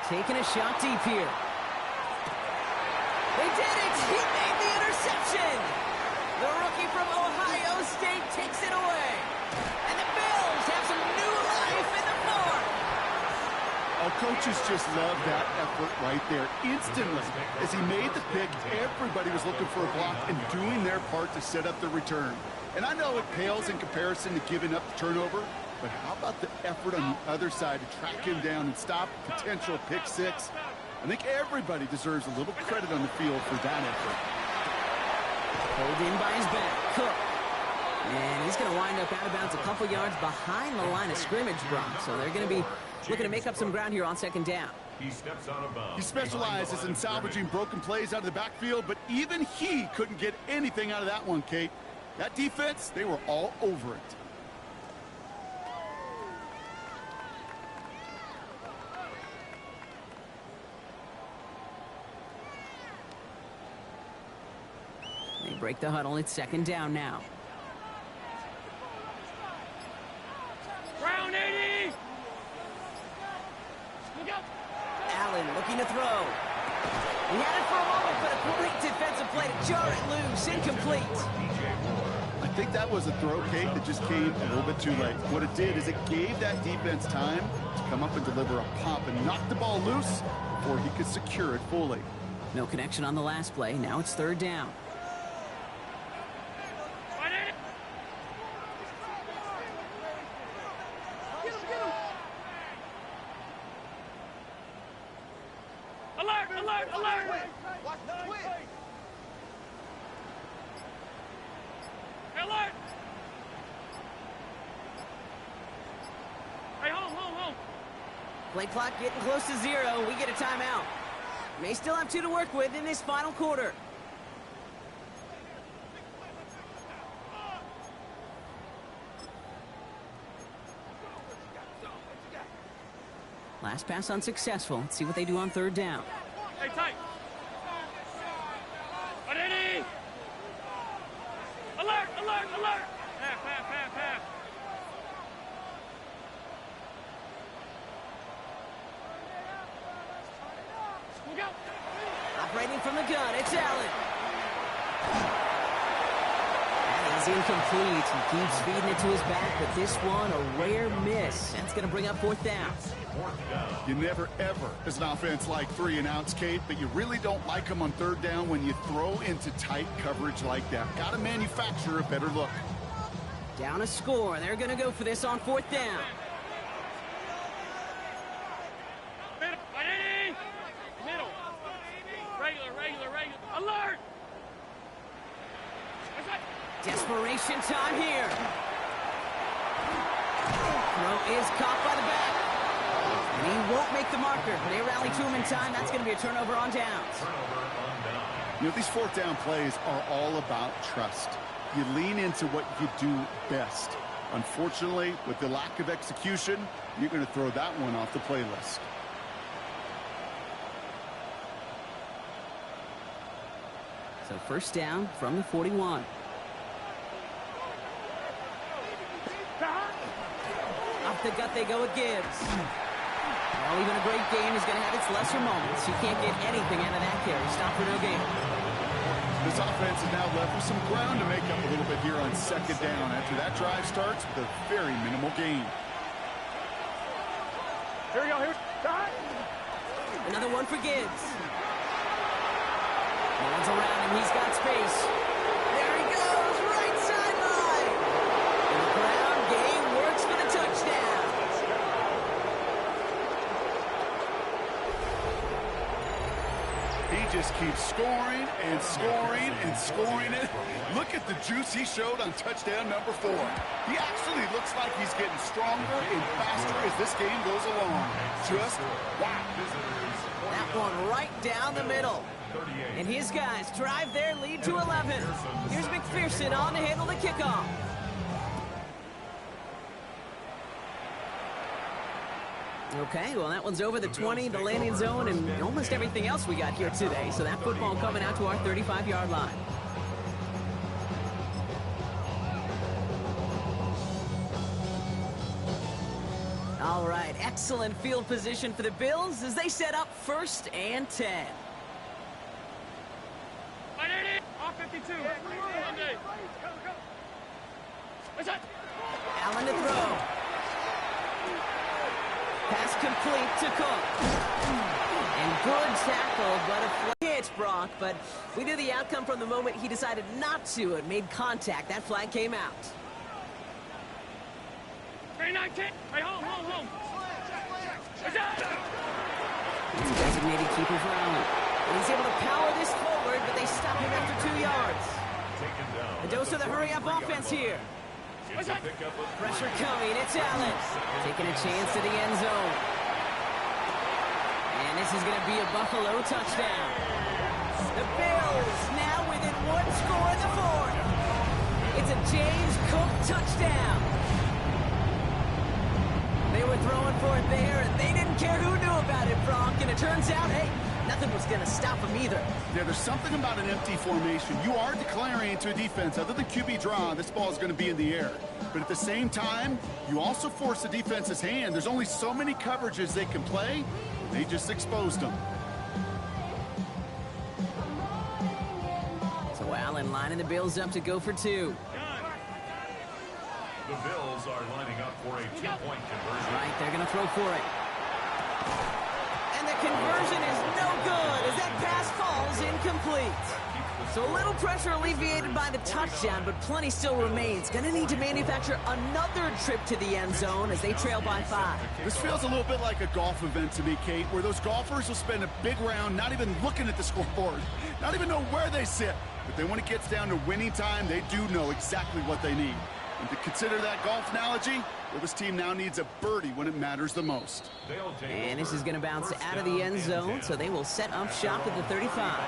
taking a shot deep here. They did it! He made the interception! The rookie from Ohio State takes it away. And the Bills have some new life in the fourth. Our coaches just love that effort right there. Instantly, as he made the pick, everybody was looking for a block and doing their part to set up the return. And I know it pales in comparison to giving up the turnover, but how about the effort on the other side to track him down and stop potential pick 6? I think everybody deserves a little credit on the field for that effort. Pulled in by his back, Cook. And he's going to wind up out of bounds a couple yards behind the line of scrimmage, Brock. So they're going to be looking to make up some ground here on 2nd down. He steps out of bounds. He specializes in salvaging broken plays out of the backfield, but even he couldn't get anything out of that one, Kate. That defense, they were all over it. They break the huddle. It's 2nd down now. Brown 80. Allen looking to throw. He had it for a moment, but a great defensive play to jar it loose. Incomplete. I think that was a throw, Kate, that just came a little bit too late. What it did is it gave that defense time to come up and deliver a pop and knock the ball loose before he could secure it fully. No connection on the last play. Now it's 3rd down. Alert! Watch the twitch. Alert! Hey, home. Play clock getting close to 0. We get a timeout. May still have 2 to work with in this final quarter. Last pass unsuccessful. Let's see what they do on 3rd down. Hey, tight. Ready? Alert! Pass. Look out. Operating from the gun, it's Allen. That is incomplete. He keeps feeding it to his back, but this one, a rare miss. That's going to bring up 4th down. You never, ever, as an offense, like 3 and outs, Kate, but you really don't like them on 3rd down when you throw into tight coverage like that. Got to manufacture a better look. Down a score. They're going to go for this on 4th down. Desperation time here. Throw is caught by the back. And he won't make the marker. They rally to him in time. That's going to be a turnover on downs. You know, these fourth down plays are all about trust. You lean into what you do best. Unfortunately, with the lack of execution, you're going to throw that one off the playlist. So first down from the 41. Off the gut they go with Gibbs. Well, even a great game is going to have its lesser moments. You can't get anything out of that carry. Stop for no gain. This offense is now left with some ground to make up a little bit here on second down after that drive starts with a very minimal gain. Here we go. Here. Another one for Gibbs. No one's around him. He's got space. There he goes. Right sideline. And the ground game works for the touchdown. He just keeps scoring and scoring and scoring it. Look at the juice he showed on touchdown number 4. He actually looks like he's getting stronger and faster as this game goes along. Just wow. That one right down the middle. And his guys drive their lead to 11. Here's McPherson on to handle the kickoff. Okay, well, that one's over the 20, the landing zone, and almost everything else we got here today. So that football coming out to our 35-yard line. All right, excellent field position for the Bills as they set up 1st and 10. Off 52. Allen to throw. Pass complete to Cook. And good tackle, but a flag hit, Brock. But we knew the outcome from the moment he decided not to. It made contact. That flag came out. 319. Hey, home. It's a designated keeper for Allen. And he's able to power this forward, but they stop him after 2 yards. A dose of the hurry-up offense here. Pressure coming. It's Allen. Taking a chance to the end zone. And this is going to be a Buffalo touchdown. The Bills now within 1 score in the 4th. It's a James Cook touchdown. They were throwing for it there, and they didn't care who knew about it, Brock. And it turns out, hey, nothing was going to stop them either. Yeah, there's something about an empty formation. You are declaring to a defense, other than QB draw, this ball is going to be in the air. But at the same time, you also force the defense's hand. There's only so many coverages they can play. They just exposed them. So Allen lining the Bills up to go for 2. The Bills are lining up for a 2-point conversion. Right, they're going to throw for it. And the conversion is no good as that pass falls incomplete. So a little pressure alleviated by the touchdown, but plenty still remains. Going to need to manufacture another trip to the end zone as they trail by 5. This feels a little bit like a golf event to me, Kate, where those golfers will spend a big round not even looking at the scoreboard, not even know where they sit. But then when it gets down to winning time, they do know exactly what they need. And to consider that golf analogy, well, this team now needs a birdie when it matters the most. And this is going to bounce out of the end zone, so they will set up shop at the 35.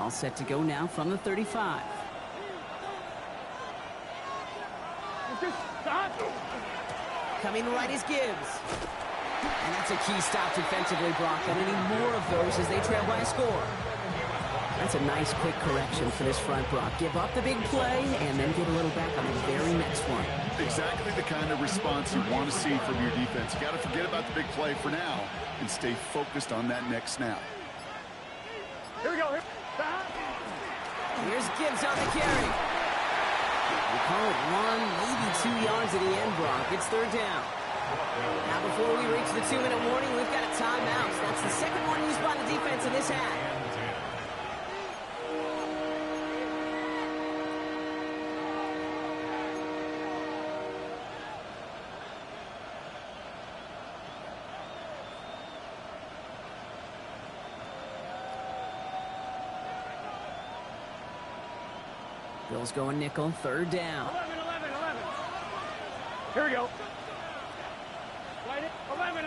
All set to go now from the 35. Coming right is Gibbs. And that's a key stop defensively, Brock. And any more of those as they trail by a score. That's a nice quick correction for this front, Brock. Give up the big play and then get a little back on the very next one. Exactly the kind of response you want to see from your defense. You got to forget about the big play for now and stay focused on that next snap. Here we go. Here's Gibbs on the carry. We call it 1, maybe 2 yards at the end, Brock. It's 3rd down. Now before we reach the 2-minute warning, we've got a timeout. That's the second one used by the defense in this half. Bills going nickel, third down. 11. Here we go. 11. 11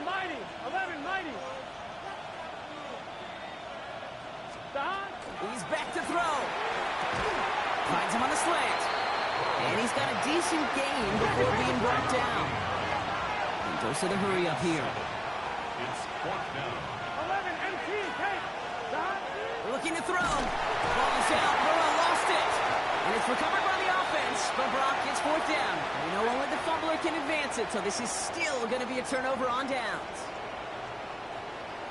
mighty. 11 mighty. He's back to throw. Finds him on the slant. And he's got a decent gain before being brought down. And goes to the hurry up here. It's fourth down. 11 MT. Hey. Looking to throw. Ball is out. Burrow lost it. And it's recovered by the offense. But Brock gets fourth down. We know only the fumbler can advance it, so this is still going to be a turnover on downs.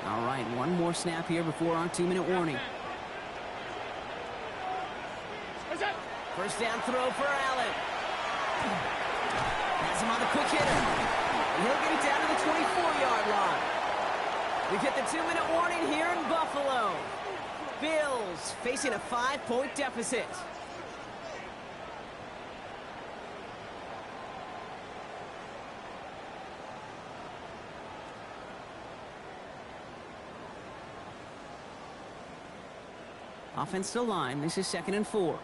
All right, one more snap here before our 2-minute warning. First down throw for Allen. Has him on the quick hitter. And he'll get it down to the 24-yard line. We've hit the 2-minute warning here in Buffalo. Bills facing a 5-point deficit. Offensive line, this is 2nd and 4.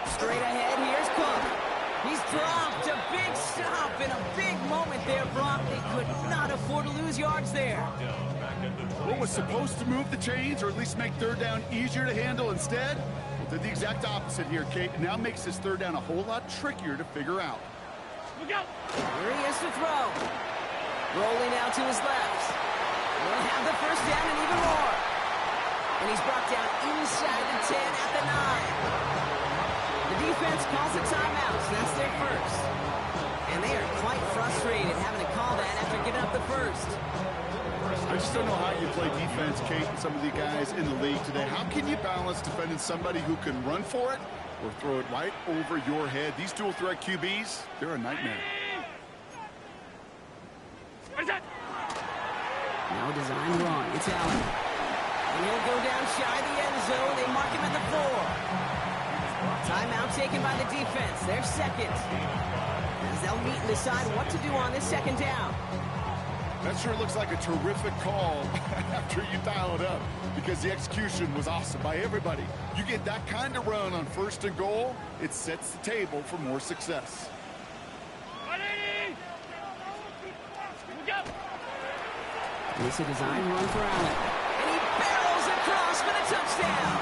Straight ahead, here's Cook. He's dropped a big stop in a big moment there, Brock. They could not afford to lose yards there. What was supposed to move the chains or at least make third down easier to handle instead? Well, did the exact opposite here, Kate. It now makes this third down a whole lot trickier to figure out. Look out! Here he is to throw. Rolling out to his left. We'll have the first down and even more. And he's brought down inside the 10 at the 9. The defense calls a timeout, so that's their first. And they are quite frustrated having to call that after giving up the first. I just don't know how you play defense, Kate, and some of the guys in the league today. How can you balance defending somebody who can run for it or throw it right over your head? These dual threat QBs, they're a nightmare. Now a design run. It's Allen. And he'll go down shy of the end zone. They mark him at the 4. Timeout taken by the defense. They're second. As they'll meet and decide what to do on this second down. That sure looks like a terrific call after you dial it up because the execution was awesome by everybody. You get that kind of run on 1st and goal, it sets the table for more success. It's a design run for Allen. And he barrels across for the touchdown.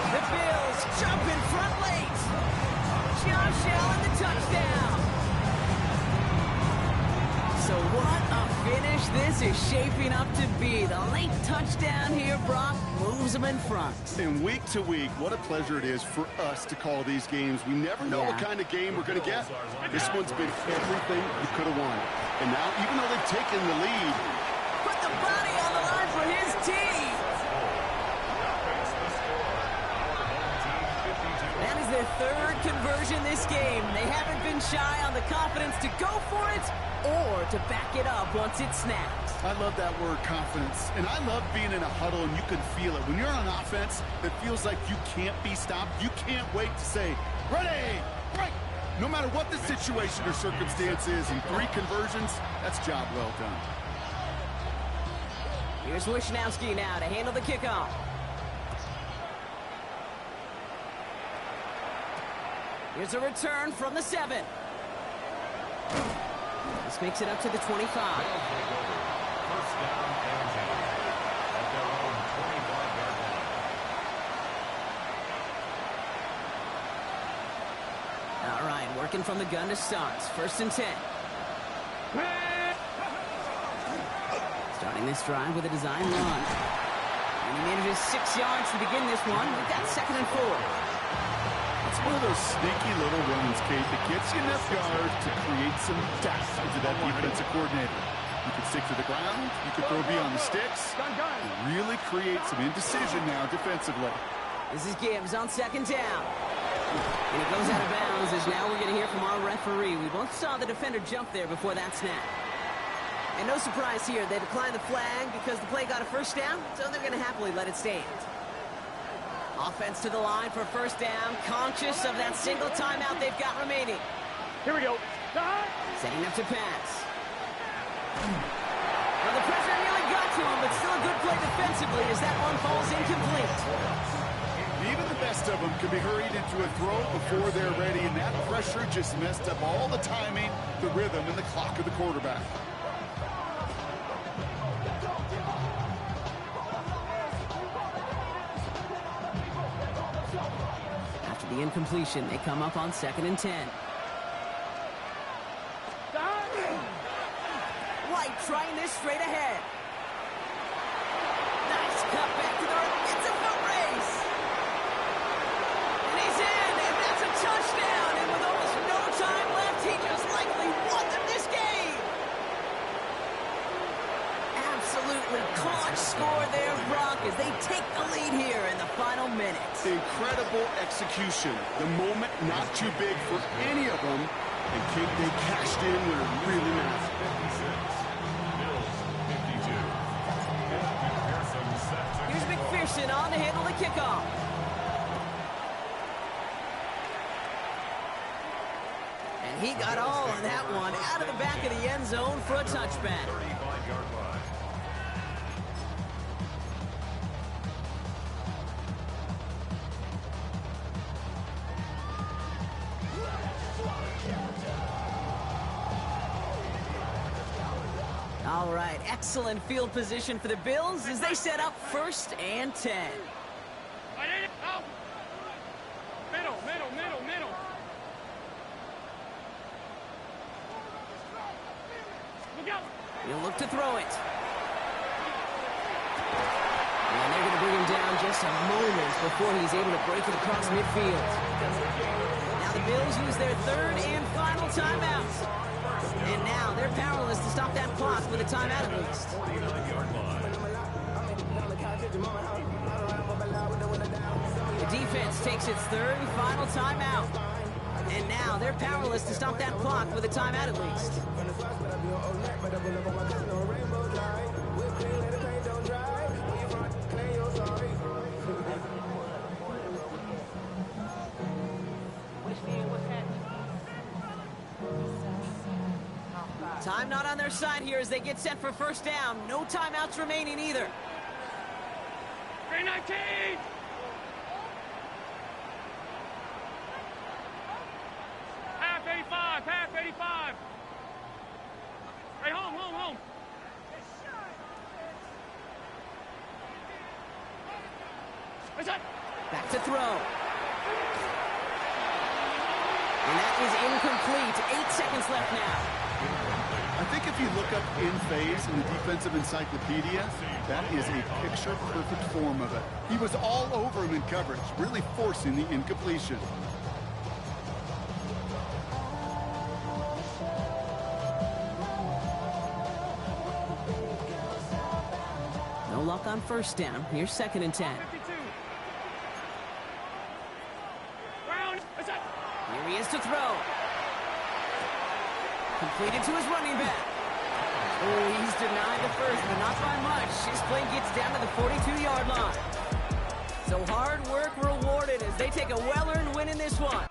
The Bills jump in front late. Josh Allen, the touchdown. So what a finish this is shaping up to be. The late touchdown here, Brock, moves them in front. And week to week, what a pleasure it is for us to call these games. We never know what kind of game we're going to get. This one's been everything you could have won. And now, even though they've taken the lead, put the body on the line for his team. That is their 3rd conversion this game. They haven't been shy on the confidence to go for it or to back it up once it's snapped. I love that word, confidence. And I love being in a huddle and you can feel it. When you're on offense, it feels like you can't be stopped. You can't wait to say, ready, right. No matter what the situation or circumstance is, in 3 conversions, that's job well done. Here's Wishnowski now to handle the kickoff. Here's a return from the 7. This makes it up to the 25. First down and 10 at their own 25-yard line. All right, working from the gun to start. 1st and 10. Starting this drive with a design run. And he manages 6 yards to begin this one. We've got 2nd and 4. It's one of those sneaky little runs, Kate, that gets you enough yards to create some depth into that defensive coordinator. You can stick to the ground. You can throw beyond the sticks. And really create some indecision now defensively. This is Gibbs on second down. And it goes out of bounds as now we're going to hear from our referee. We both saw the defender jump there before that snap. And no surprise here, they declined the flag because the play got a first down, so they're going to happily let it stand. Offense to the line for first down, conscious of that single timeout they've got remaining. Here we go. Setting up to pass. Well, the pressure nearly got to him, but still a good play defensively as that one falls incomplete. Even the best of them can be hurried into a throw before they're ready, and that pressure just messed up all the timing, the rhythm, and the clock of the quarterback. After the incompletion, they come up on 2nd and 10. White trying this straight ahead. Nice cut back to the right. It's a foot race. And he's in, and that's a touchdown. And with almost no time left, he just likely won them this game. Absolutely clutch score there, Brock, as they take the lead here in the final minutes. Incredible execution. The moment not too big for any of them, and they cashed in when it really mattered. 56. Bills 52. Here's McPherson on to handle the kickoff. And he got all of that one out of the back of the end zone for a touchback. 35-yard line. All right, excellent field position for the Bills as they set up 1st and 10. Middle. Look out. He'll look to throw it. And they're going to bring him down just a moment before he's able to break it across midfield. Now the Bills use their 3rd and final timeout. And now they're powerless to stop that clock with a timeout at least. 49-yard line. The defense takes its 3rd and final timeout. And now they're powerless to stop that clock with a timeout at least. Time not on their side here as they get set for first down. No timeouts remaining either. 319. Half 85. Hey, home. What's that? Back to throw. And that is incomplete. 8 seconds left now. I think if you look up in phase in the defensive encyclopedia, that is a picture-perfect form of it. He was all over him in coverage, really forcing the incompletion. No luck on first down. Here's 2nd and 10. 52. Brown. What's that? Here he is to throw. Completed to his running back. Oh, he's denied the first, but not by much. His play gets down to the 42-yard line. So hard work rewarded as they take a well-earned win in this one.